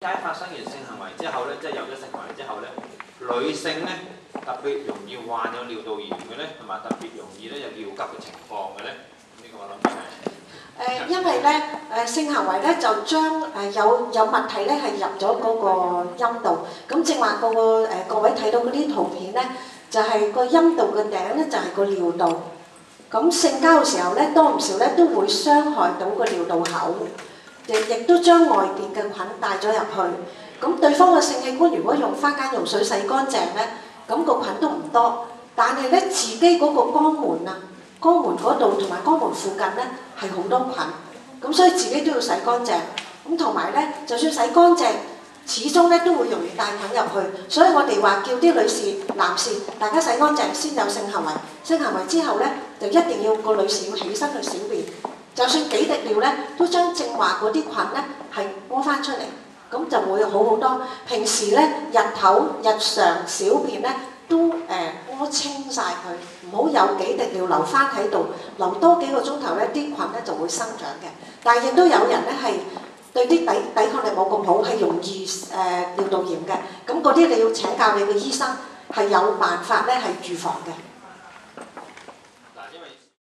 解發生完性行為之後咧，即係有咗性行為之後咧，女性咧特別容易患有尿道炎嘅咧，同埋特別容易咧有尿急嘅情況嘅咧，呢個我諗係因為咧性行為咧就將有物體咧係入咗嗰個陰道，咁正話各位睇到嗰啲圖片咧，就係個陰道嘅頂咧就係個尿道，咁性交嘅時候咧多唔少咧都會傷害到個尿道口。亦都將外邊嘅菌帶咗入去，咁對方嘅性器官如果用花間用水洗乾淨咧，咁個菌都唔多，但係咧自己嗰個肛門啊、肛門嗰度同埋肛門附近咧係好多菌，咁所以自己都要洗乾淨。咁同埋咧，就算洗乾淨，始終咧都會容易帶菌入去，所以我哋話叫啲女士、男士大家洗乾淨先有性行為，性行為之後咧就一定要個女士要起身去小便。就算幾滴尿咧，都將正話嗰啲菌咧係屙翻出嚟，咁就會好好多。平時咧日常小便咧都屙清晒佢，唔好有幾滴尿留翻喺度，留多幾個鐘頭咧啲菌咧就會生長嘅。但係亦都有人咧係對啲抵抗力冇咁好，係容易尿道炎嘅，咁嗰啲你要請教你嘅醫生，係有辦法咧係預防嘅。